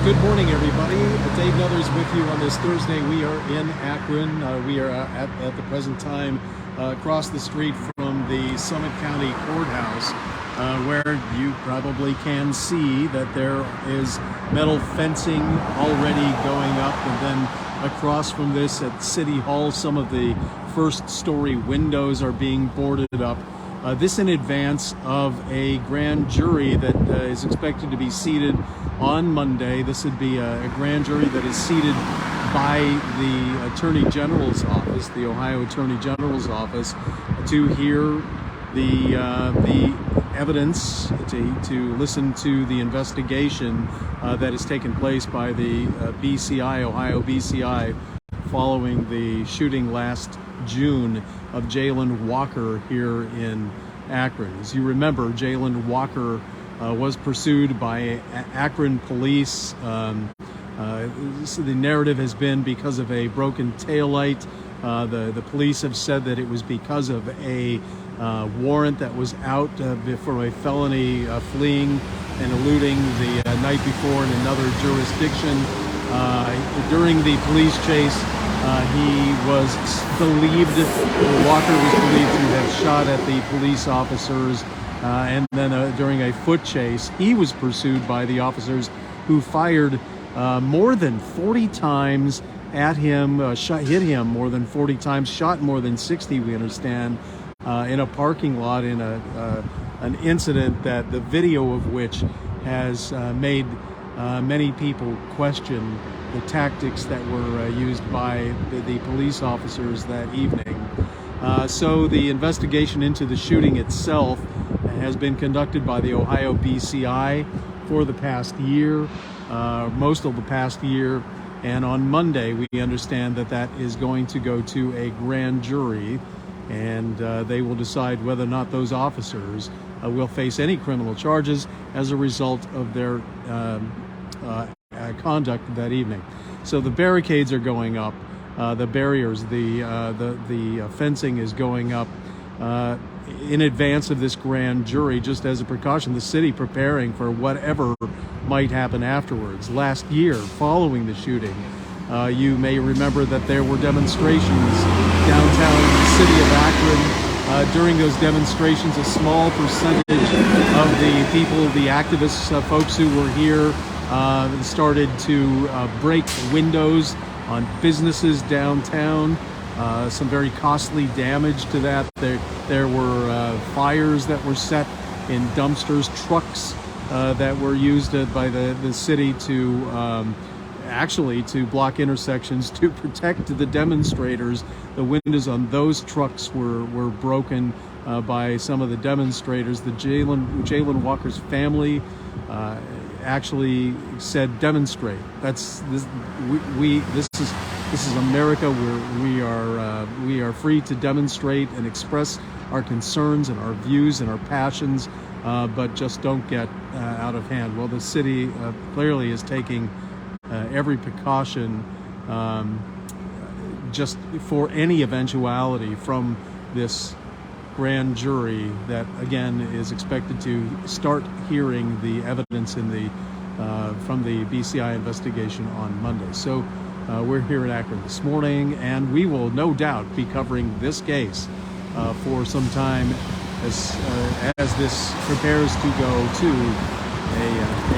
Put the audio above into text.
Good morning, everybody. Dave Nuthers with you on this Thursday. We are in Akron. We are at the present time across the street from the Summit County Courthouse, where you probably can see that there is metal fencing already going up, and then across from this at City Hall, some of the first-story windows are being boarded up. This in advance of a grand jury that is expected to be seated on Monday. This would be a grand jury that is seated by the Attorney General's office, the Ohio Attorney General's office, to hear the evidence, to listen to the investigation that has taken place by the Ohio BCI, following the shooting last June of Jayland Walker here in Akron. As you remember, Jayland Walker was pursued by Akron police. So the narrative has been because of a broken taillight. The police have said that it was because of a warrant that was out for a felony fleeing and eluding the night before in another jurisdiction. During the police chase, Walker was believed to have shot at the police officers, and then during a foot chase, he was pursued by the officers who fired more than 40 times at him, hit him more than 40 times, shot more than 60, we understand, in a parking lot in an incident that the video of which has made many people question the tactics that were used by the police officers that evening. So the investigation into the shooting itself has been conducted by the Ohio BCI for the past year, most of the past year, and on Monday we understand that that is going to go to a grand jury, and they will decide whether or not those officers will face any criminal charges as a result of their conduct that evening. So the barricades are going up, the barriers, the fencing is going up in advance of this grand jury, just as a precaution. The city preparing for whatever might happen afterwards. Last year, following the shooting, you may remember that there were demonstrations downtown in the city of Akron. During those demonstrations, a small percentage of the people, the activists, folks who were here, started to break windows on businesses downtown. Some very costly damage to that. There were fires that were set in dumpsters, trucks that were used by the city to actually to block intersections to protect the demonstrators. The windows on those trucks were broken by some of the demonstrators. The Jayland Walker's family actually said, "Demonstrate." This is America, where we are free to demonstrate and express our concerns and our views and our passions, but just don't get out of hand. Well, the city clearly is taking every precaution just for any eventuality from this grand jury that, again, is expected to start hearing the evidence in the from the BCI investigation on Monday. So we're here in Akron this morning, and we will no doubt be covering this case for some time as this prepares to go to a